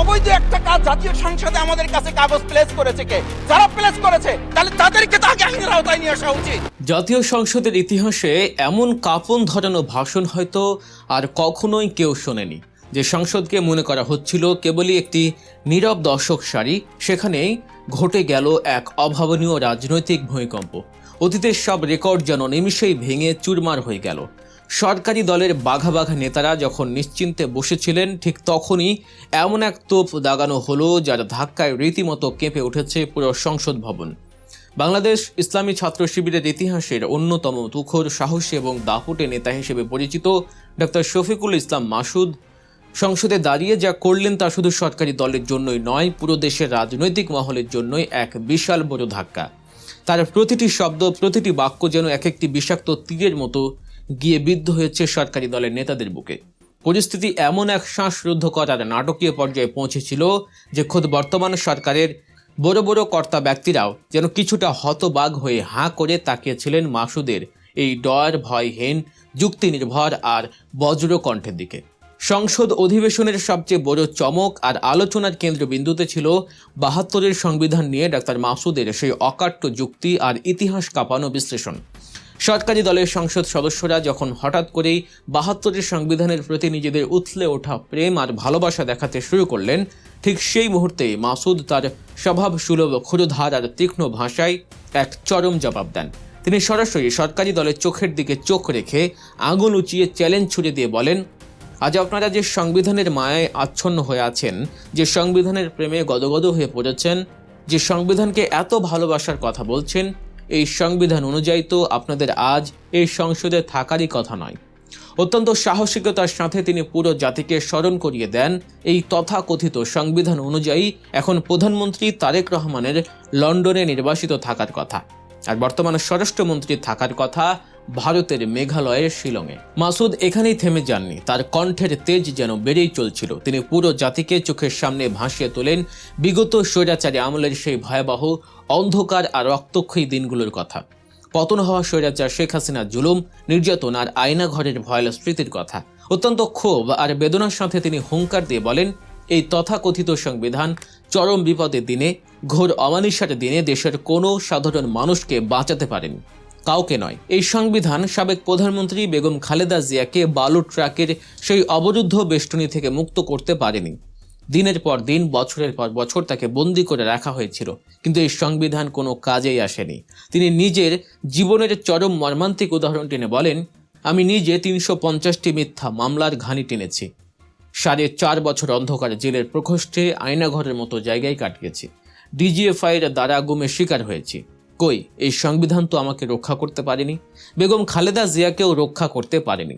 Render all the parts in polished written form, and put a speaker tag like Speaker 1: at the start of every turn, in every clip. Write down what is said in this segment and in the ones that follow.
Speaker 1: অবৈধ একটা কাজ জাতীয় সংসদে আমাদের কাছে কাগজ প্লেস করেছে কে? যারা প্লেস করেছে তাহলে তাদেরকে তো আগে আইনের আওতায় নিয়ে আসা উচিত।
Speaker 2: জাতীয় সংসদের ইতিহাসে এমন কাঁপন ধরানো ভাষণ হয়তো আর কখনোই কেউ শোনেনি। যে সংসদকে মনে করা হচ্ছিল কেবলই একটি নীরব দর্শক সারি, সেখানেই ঘটে গেল এক অভাবনীয় রাজনৈতিক ভূমিকম্প। অতীতের সব রেকর্ড যেন নিমিষেই ভেঙে চুরমার হয়ে গেল। সরকারি দলের বাঘা বাঘা নেতারা যখন নিশ্চিন্তে বসেছিলেন, ঠিক তখনই এমন এক তোপ দাগানো হলো যার ধাক্কায় রীতিমতো কেঁপে উঠেছে পুরো সংসদ ভবন। বাংলাদেশ ইসলামী ছাত্র শিবিরের ইতিহাসের অন্যতম তুখোর, সাহসী এবং দাপুটে নেতা হিসেবে পরিচিত ডক্টর শফিকুল ইসলাম মাসুদ সংসদে দাঁড়িয়ে যা করলেন তা শুধু সরকারি দলের জন্যই নয়, পুরো দেশের রাজনৈতিক মহলের জন্যই এক বিশাল বড় ধাক্কা। তার প্রতিটি শব্দ, প্রতিটি বাক্য যেন এক একটি বিষাক্ত তীরের মতো গিয়ে বিদ্ধ হয়েছে সরকারি দলের নেতাদের বুকে। পরিস্থিতি এমন এক শ্বাসরুদ্ধকর আর নাটকীয় পর্যায়ে পৌঁছেছিল যে খোদ বর্তমান সরকারের বড় বড় কর্তা ব্যক্তিরাও যেন কিছুটা হতবাক হয়ে হাঁ করে তাকিয়েছিলেন মাসুদের এই ডর ভয়হীন, যুক্তি নির্ভর আর বজ্র কণ্ঠের দিকে। সংসদ অধিবেশনের সবচেয়ে বড় চমক আর আলোচনার কেন্দ্রবিন্দুতে ছিল ৭২-এর সংবিধান নিয়ে ডাক্তার মাসুদের সেই অকাট্য যুক্তি আর ইতিহাস কাঁপানো বিশ্লেষণ। সরকারি দলের সংসদ সদস্যরা যখন হঠাৎ করেই ৭২-এর সংবিধানের প্রতি নিজেদের উথলে ওঠা প্রেম আর ভালোবাসা দেখাতে শুরু করলেন, ঠিক সেই মুহূর্তেই মাসুদ তার স্বভাবসুলভ ক্ষুরধার আর তীক্ষ্ণ ভাষায় এক চরম জবাব দেন। তিনি সরাসরি সরকারি দলের চোখের দিকে চোখ রেখে আঙুল উঁচিয়ে চ্যালেঞ্জ ছুড়ে দিয়ে বলেন, আজ আপনারা যে সংবিধানের মায়ায় আচ্ছন্ন হয়ে আছেন, যে সংবিধানের প্রেমে গদগদ হয়ে পড়েছেন, যে সংবিধানকে এত ভালোবাসার কথা বলছেন, এই সংবিধান অনুযায়ী তো আপনাদের আজ এই সংসদে থাকারই কথা নয়। অত্যন্ত সাহসিকতার সাথে তিনি পুরো জাতিকে স্মরণ করিয়ে দেন এই তথাকথিত সংবিধান অনুযায়ী এখন প্রধানমন্ত্রী তারেক রহমানের লন্ডনে নির্বাসিত থাকার কথা, আর বর্তমানে স্বরাষ্ট্রমন্ত্রী থাকার কথা ভারতের মেঘালয়ের শিলংয়ে। মাসুদ এখানেই থেমে যাননি, তার কণ্ঠের তেজ যেন বেড়েই চলছিল। তিনি পুরো জাতিকে চোখের সামনে ভাসিয়ে তোলেন বিগত স্বৈরাচারী আমলের সেই ভয়াবহ, অন্ধকার আর রক্তক্ষয়ী দিনগুলোর কথা। পতন হওয়া স্বৈরাচার শেখ হাসিনার জুলুম, নির্যাতন আর আয়নাঘরের ভয়াল স্মৃতির কথা। অত্যন্ত ক্ষোভ আর বেদনার সাথে তিনি হুঙ্কার দিয়ে বলেন, এই তথাকথিত সংবিধান চরম বিপদের দিনে, ঘোর অমানিসার দিনে দেশের কোনো সাধারণ মানুষকে বাঁচাতে পারেনি, কাউকে নয়। এই সংবিধান সাবেক প্রধানমন্ত্রী বেগম খালেদা জিয়াকে বালু ট্রাকের সেই অবরুদ্ধ বেষ্টনী থেকে মুক্ত করতে পারেনি। দিনের পর দিন, বছরের পর বছর তাকে বন্দি করে রাখা হয়েছিল, কিন্তু এই সংবিধান কোনো কাজেই আসেনি। তিনি নিজের জীবনের চরম মর্মান্তিক উদাহরণ টেনে বলেন, আমি নিজে ৩৫০টি মিথ্যা মামলার ঘানি টেনেছি, ৪.৫ বছর অন্ধকার জেলের প্রকোষ্ঠে আয়নাঘরের মতো জায়গায় কাটিয়েছি, ডিজিএফআইয়ের দ্বারা গুমের শিকার হয়েছি। কই, এই সংবিধান তো আমাকে রক্ষা করতে পারেনি, বেগম খালেদা জিয়াকেও রক্ষা করতে পারেনি।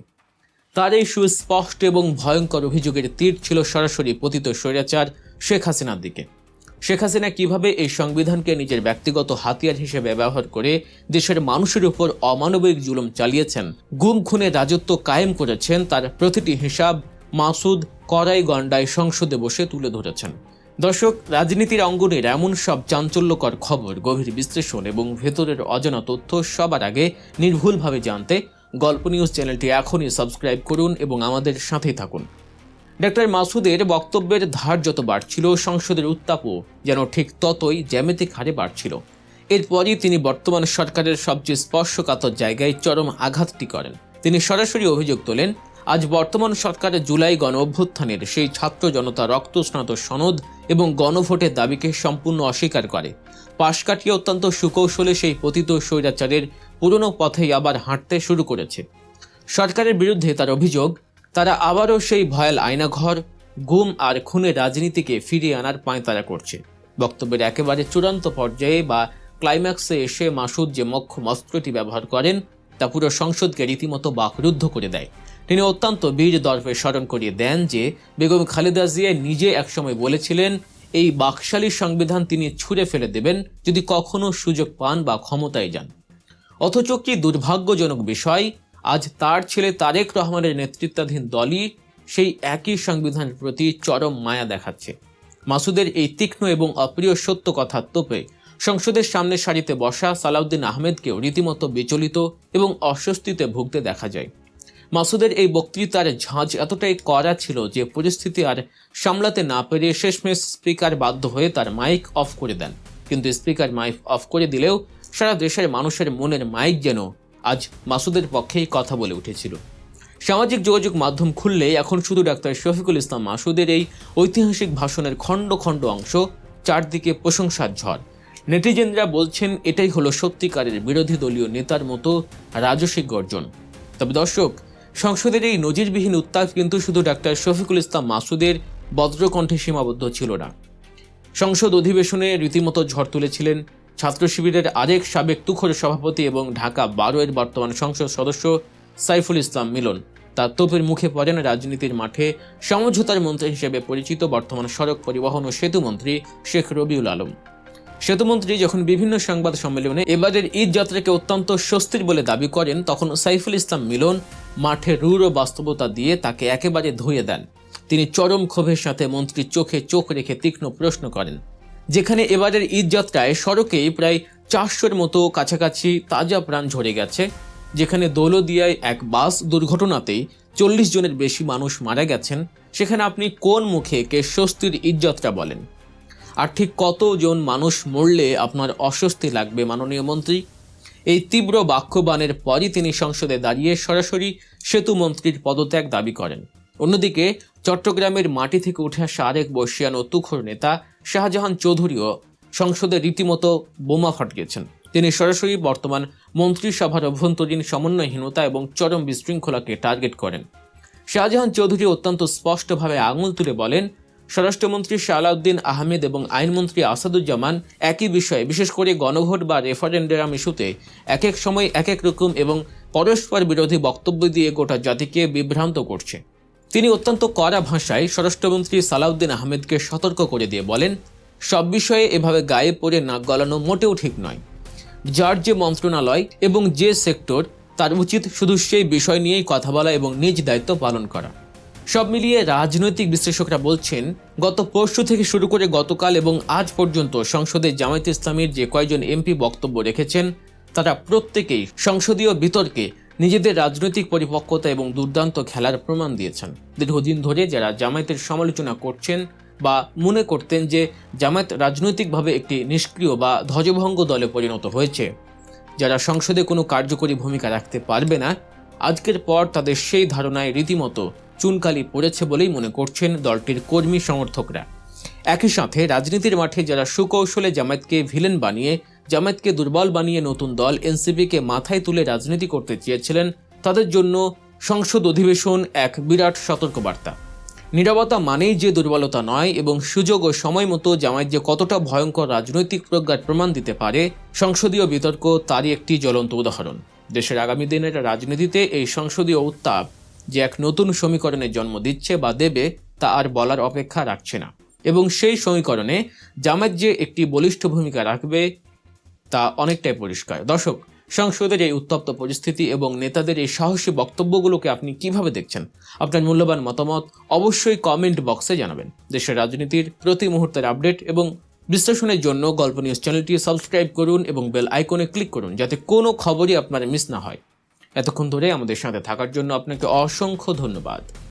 Speaker 2: তার এই সুস্পষ্ট এবং ভয়ঙ্কর অভিযোগের তীর ছিল সরাসরি পতিত স্বৈরাচার শেখ হাসিনার দিকে। শেখ হাসিনা কিভাবে এই সংবিধানকে নিজের ব্যক্তিগত হাতিয়ার হিসেবে ব্যবহার করে দেশের মানুষের উপর অমানবিক জুলুম চালিয়েছেন, গুম খুনে রাজত্ব কায়েম করেছেন, তার প্রতিটি হিসাব মাসুদ কড়াই গণ্ডায় সংসদে বসে তুলে ধরেছেন। দর্শক, রাজনীতির অঙ্গনের এমন সব চাঞ্চল্যকর খবর, গভীর বিশ্লেষণ এবং ভেতরের অজানা তথ্য সবার আগে নির্ভুলভাবে জানতে গল্প নিউজ চ্যানেলটি এখনই সাবস্ক্রাইব করুন এবং আমাদের সাথেই থাকুন। ডক্টর মাসুদের বক্তব্যের ধার যত বাড়ছিল, সংসদের উত্তাপও যেন ঠিক ততই জ্যামিতিক হারে বাড়ছিল। এরপরই তিনি বর্তমান সরকারের সবচেয়ে স্পর্শকাতর জায়গায় চরম আঘাতটি করেন। তিনি সরাসরি অভিযোগ তোলেন, আজ বর্তমান সরকারের জুলাই গণ অভ্যুত্থানের সেই ছাত্র জনতা রক্তস্নাত সনদ এবং গণভোটের দাবিকে সম্পূর্ণ অস্বীকার করে, পাশ কাটিয়ে অত্যন্ত সুকৌশলে সেই পতিত স্বৈরাচারের পুরনো পথেই আবার হাঁটতে শুরু করেছে। সরকারের বিরুদ্ধে তার অভিযোগ, তারা আবারও সেই ভয়াল আয়নাঘর, গুম আর খুনের রাজনীতিকে ফিরিয়ে আনার পাঁয়তারা করছে। বক্তব্যের একেবারে চূড়ান্ত পর্যায়ে বা ক্লাইম্যাক্সে এসে মাসুদ যে মোক্ষম অস্ত্রটি ব্যবহার করেন তা পুরো সংসদকে রীতিমতো বাকরুদ্ধ করে দেয়। তিনি অত্যন্ত বীর দর্পে স্মরণ করিয়ে দেন যে বেগম খালেদা জিয়া নিজে একসময় বলেছিলেন, এই বাকশালী সংবিধান তিনি ছুঁড়ে ফেলে দেবেন যদি কখনো সুযোগ পান বা ক্ষমতায় যান। অথচ কি দুর্ভাগ্যজনক বিষয়, আজ তার ছেলে তারেক রহমানের নেতৃত্বাধীন দলই সেই একই সংবিধানের প্রতি চরম মায়া দেখাচ্ছে। মাসুদের এই তীক্ষ্ণ এবং অপ্রিয় সত্য কথার তোপে সংসদের সামনে সারিতে বসা সালাউদ্দিন আহমেদকেও রীতিমতো বিচলিত এবং অস্বস্তিতে ভুগতে দেখা যায়। মাসুদের এই বক্তৃতার ঝাঁজ এতটাই কড়া ছিল যে পরিস্থিতি আর সামলাতে না পেরে শেষমেশ স্পিকার বাধ্য হয়ে তার মাইক অফ করে দেন। কিন্তু স্পিকার মাইক অফ করে দিলেও সারা দেশের মানুষের মনের মাইক যেন আজ মাসুদের পক্ষেই কথা বলে উঠেছিল। সামাজিক যোগাযোগ মাধ্যম খুললে এখন শুধু ডাক্তার শফিকুল ইসলাম মাসুদের এই ঐতিহাসিক ভাষণের খণ্ড খণ্ড অংশ, চারদিকে প্রশংসার ঝড়। নেটিজেনরা বলছেন এটাই হলো সত্যিকারের বিরোধী দলীয় নেতার মতো রাজসিক গর্জন। তবে দর্শক, সংসদের এই নজিরবিহীন উত্তাপ কিন্তু শুধু ডাক্তার শফিকুল ইসলাম মাসুদের বজ্রকণ্ঠে সীমাবদ্ধ ছিল না। সংসদ অধিবেশনে রীতিমতো ঝড় তুলেছিলেন ছাত্র শিবিরের আরেক সাবেক তুখোর সভাপতি এবং ঢাকা 12-এর বর্তমান সংসদ সদস্য সাইফুল ইসলাম মিলন। তার তোপের মুখে পড়েন রাজনীতির মাঠে সমঝোতার মন্ত্রী হিসেবে পরিচিত বর্তমান সড়ক পরিবহন ও সেতু মন্ত্রী শেখ রবিউল আলম। সেতুমন্ত্রী যখন বিভিন্ন সংবাদ সম্মেলনে এবারের ঈদ যাত্রাকে অত্যন্ত স্বস্তির বলে দাবি করেন, তখন সাইফুল ইসলাম মিলন মাঠে রূঢ় বাস্তবতা দিয়ে তাকে একেবারে ধুয়ে দেন। তিনি চরম ক্ষোভের সাথে মন্ত্রীর চোখে চোখ রেখে তীক্ষ্ণ প্রশ্ন করেন, যেখানে এবারের ঈদ যাত্রায় সড়কেই প্রায় 400-এর মতো কাছাকাছি তাজা প্রাণ ঝরে গেছে, যেখানে দৌলদিয়ায় এক বাস দুর্ঘটনাতেই 40 জনের বেশি মানুষ মারা গেছেন, সেখানে আপনি কোন মুখে কে স্বস্তির ঈদ যাত্রা বলেন? আর ঠিক কতজন মানুষ মরলে আপনার অস্বস্তি লাগবে মাননীয় মন্ত্রী? এই তীব্র বাক্যবাণের পরই তিনি সংসদে দাঁড়িয়ে সরাসরি সেতু মন্ত্রীর পদত্যাগ দাবি করেন। অন্যদিকে চট্টগ্রামের মাটি থেকে উঠে আসা আরেক বর্ষিয়ান ও তুখোর নেতা শাহজাহান চৌধুরীও সংসদে রীতিমতো বোমা ফাটিয়েছেন। তিনি সরাসরি বর্তমান মন্ত্রিসভার অভ্যন্তরীণ সমন্বয়হীনতা এবং চরম বিশৃঙ্খলাকে টার্গেট করেন। শাহজাহান চৌধুরী অত্যন্ত স্পষ্টভাবে আঙুল তুলে বলেন, স্বরাষ্ট্রমন্ত্রী সালাউদ্দিন আহমেদ এবং আইনমন্ত্রী আসাদুজ্জামান একই বিষয়ে, বিশেষ করে গণভোট বা রেফারেন্ডাম ইস্যুতে এক এক সময় এক এক রকম এবং পরস্পর বিরোধী বক্তব্য দিয়ে গোটা জাতিকে বিভ্রান্ত করছে। তিনি অত্যন্ত কড়া ভাষায় স্বরাষ্ট্রমন্ত্রী সালাউদ্দিন আহমেদকে সতর্ক করে দিয়ে বলেন, সব বিষয়ে এভাবে গায়ে পড়ে নাক গলানো মোটেও ঠিক নয়। যার যে মন্ত্রণালয় এবং যে সেক্টর, তার উচিত শুধু সেই বিষয় নিয়েই কথা বলা এবং নিজ দায়িত্ব পালন করা। সব মিলিয়ে রাজনৈতিক বিশ্লেষকরা বলছেন, গত পরশু থেকে শুরু করে গতকাল এবং আজ পর্যন্ত সংসদে জামায়াতে ইসলামীর যে কয়েকজন এমপি বক্তব্য রেখেছেন, তারা প্রত্যেকেই সংসদীয় বিতর্কে নিজেদের রাজনৈতিক পরিপক্কতা এবং দুর্দান্ত খেলার প্রমাণ দিয়েছেন। দীর্ঘদিন ধরে যারা জামায়াতের সমালোচনা করছেন বা মনে করতেন যে জামায়াত রাজনৈতিকভাবে একটি নিষ্ক্রিয় বা ধ্বজভঙ্গ দলে পরিণত হয়েছে, যারা সংসদে কোনো কার্যকরী ভূমিকা রাখতে পারবে না, আজকের পর তাদের সেই ধারণায় রীতিমতো চুনকালি পড়েছে বলেই মনে করছেন দলটির কর্মী সমর্থকরা। একই সাথে রাজনীতির মাঠে যারা সুকৌশলে জামায়াতকে ভিলেন বানিয়ে, জামায়াতকে দুর্বল বানিয়ে নতুন দল এনসিপিকে মাথায় তুলে রাজনীতি করতে চেয়েছিলেন, তাদের জন্য সংসদ অধিবেশন এক বিরাট সতর্কবার্তা। নীরবতা মানেই যে দুর্বলতা নয় এবং সুযোগ ও সময় মতো জামায়াত যে কতটা ভয়ঙ্কর রাজনৈতিক প্রজ্ঞার প্রমাণ দিতে পারে, সংসদীয় বিতর্ক তারই একটি জ্বলন্ত উদাহরণ। দেশের আগামী দিনের রাজনীতিতে এই সংসদীয় উত্তাপ যে এক নতুন সমীকরণের জন্ম দিচ্ছে বা দেবে, তা আর বলার অপেক্ষা রাখছে না। এবং সেই সমীকরণে জামায়াত যে একটি বলিষ্ঠ ভূমিকা রাখবে তা অনেকটাই পরিষ্কার। দর্শক, সংসদের এই উত্তপ্ত পরিস্থিতি এবং নেতাদের এই সাহসী বক্তব্যগুলোকে আপনি কিভাবে দেখছেন? আপনার মূল্যবান মতামত অবশ্যই কমেন্ট বক্সে জানাবেন। দেশের রাজনীতির প্রতি মুহূর্তের আপডেট এবং বিশ্লেষণের জন্য গল্প নিউজ চ্যানেলটি সাবস্ক্রাইব করুন এবং বেল আইকনে ক্লিক করুন, যাতে কোনো খবরই আপনার মিস না হয়। এতক্ষণ ধরে আমাদের সাথে থাকার জন্য আপনাকে অসংখ্য ধন্যবাদ।